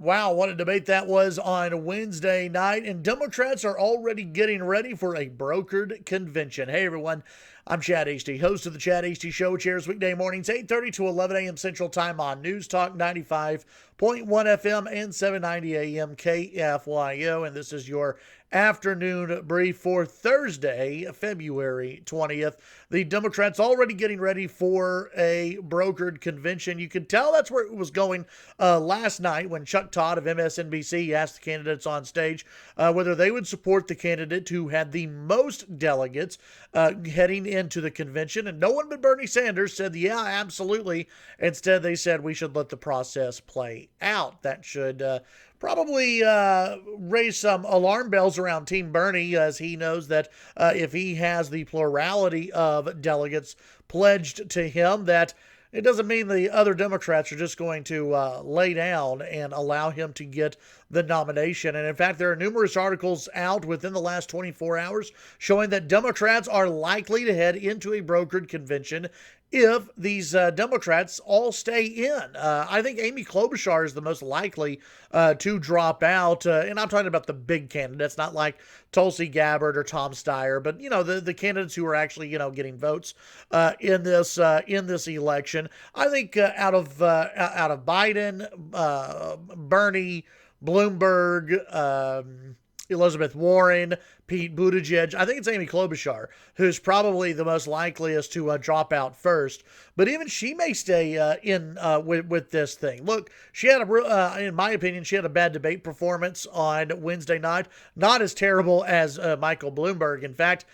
Wow, what a debate that was on Wednesday night. And Democrats are already getting ready for a brokered convention. Hey, everyone. I'm Chad Hasty, host of the Chad Hasty Show, which airs weekday mornings, 8:30 to 11 a.m. Central Time on News Talk 95.1 FM and 790 a.m. KFYO. And this is your afternoon brief for Thursday, February 20th. The Democrats already getting ready for a brokered convention. You could tell that's where it was going last night when Chuck Todd of MSNBC asked the candidates on stage whether they would support the candidate who had the most delegates heading into the convention. And no one but Bernie Sanders said, yeah, absolutely. Instead, they said we should let the process play out. That should probably raise some alarm bells around Team Bernie, as he knows that if he has the plurality of delegates pledged to him, that it doesn't mean the other Democrats are just going to lay down and allow him to get the nomination. And in fact, there are numerous articles out within the last 24 hours showing that Democrats are likely to head into a brokered convention if these Democrats all stay in. I think Amy Klobuchar is the most likely to drop out. And I'm talking about the big candidates, not like Tulsi Gabbard or Tom Steyer, but, the candidates who are actually, getting votes in this election. I think out of Biden, Bernie, Bloomberg, Elizabeth Warren, Pete Buttigieg. I think it's Amy Klobuchar who's probably the most likeliest to drop out first. But even she may stay in with this thing. Look, she had in my opinion, she had a bad debate performance on Wednesday night. Not as terrible as Michael Bloomberg. In fact,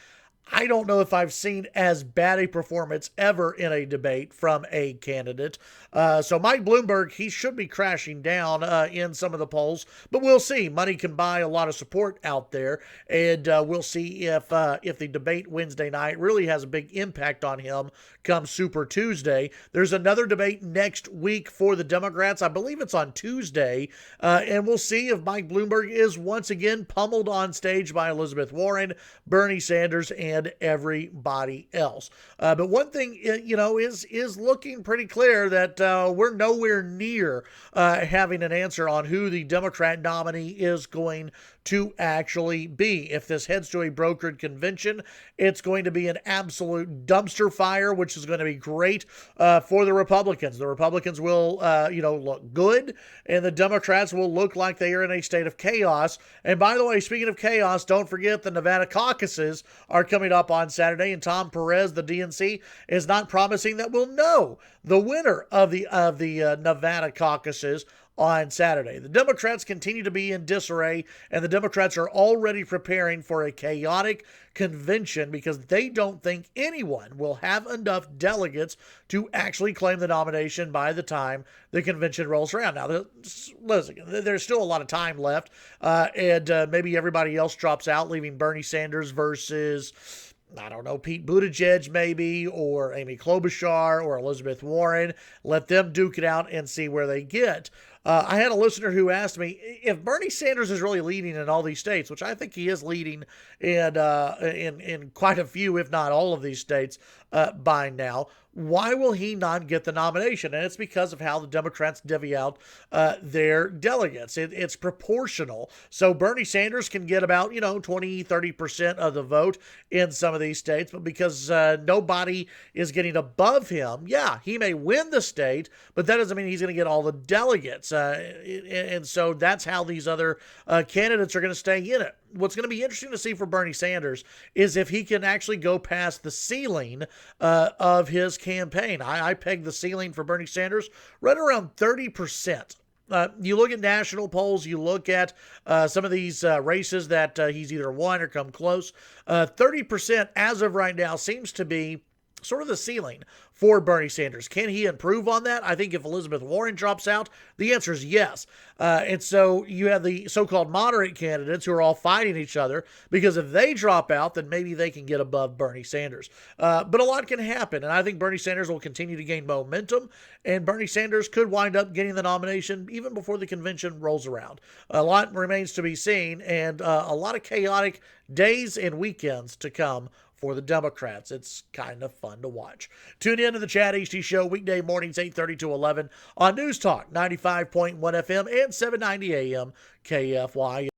I don't know if I've seen as bad a performance ever in a debate from a candidate. So Mike Bloomberg, he should be crashing down in some of the polls, but we'll see. Money can buy a lot of support out there, and we'll see if the debate Wednesday night really has a big impact on him come Super Tuesday. There's another debate next week for the Democrats. I believe it's on Tuesday, and we'll see if Mike Bloomberg is once again pummeled on stage by Elizabeth Warren, Bernie Sanders, and everybody else. But one thing, is looking pretty clear that we're nowhere near having an answer on who the Democrat nominee is going to actually be. If this heads to a brokered convention, it's going to be an absolute dumpster fire, which is going to be great for the Republicans. The Republicans will, look good, and the Democrats will look like they are in a state of chaos. And by the way, speaking of chaos, don't forget the Nevada caucuses are coming up on Saturday, and Tom Perez, the DNC, is not promising that we'll know the winner of the Nevada caucuses on Saturday. The Democrats continue to be in disarray, and the Democrats are already preparing for a chaotic convention because they don't think anyone will have enough delegates to actually claim the nomination by the time the convention rolls around. Now, listen, there's still a lot of time left, and maybe everybody else drops out, leaving Bernie Sanders versus, I don't know, Pete Buttigieg maybe, or Amy Klobuchar or Elizabeth Warren. Let them duke it out and see where they get. I had a listener who asked me if Bernie Sanders is really leading in all these states, which I think he is leading in quite a few, if not all of these states by now. Why will he not get the nomination? And it's because of how the Democrats divvy out their delegates. It's proportional. So Bernie Sanders can get about, 20, 30% of the vote in some of these states, but because nobody is getting above him, yeah, he may win the state, but that doesn't mean he's going to get all the delegates. And so that's how these other candidates are going to stay in it. What's going to be interesting to see for Bernie Sanders is if he can actually go past the ceiling of his campaign. I peg the ceiling for Bernie Sanders right around 30%. You look at national polls, you look at some of these races that he's either won or come close. 30% as of right now seems to be sort of the ceiling for Bernie Sanders. Can he improve on that? I think if Elizabeth Warren drops out, the answer is yes. And so you have the so-called moderate candidates who are all fighting each other because if they drop out, then maybe they can get above Bernie Sanders. But a lot can happen, and I think Bernie Sanders will continue to gain momentum, and Bernie Sanders could wind up getting the nomination even before the convention rolls around. A lot remains to be seen, and a lot of chaotic days and weekends to come for the Democrats. It's kind of fun to watch. Tune in to the Chad Hasty Show weekday mornings 8:30 to 11 on News Talk 95.1 FM and 790 AM KFYO.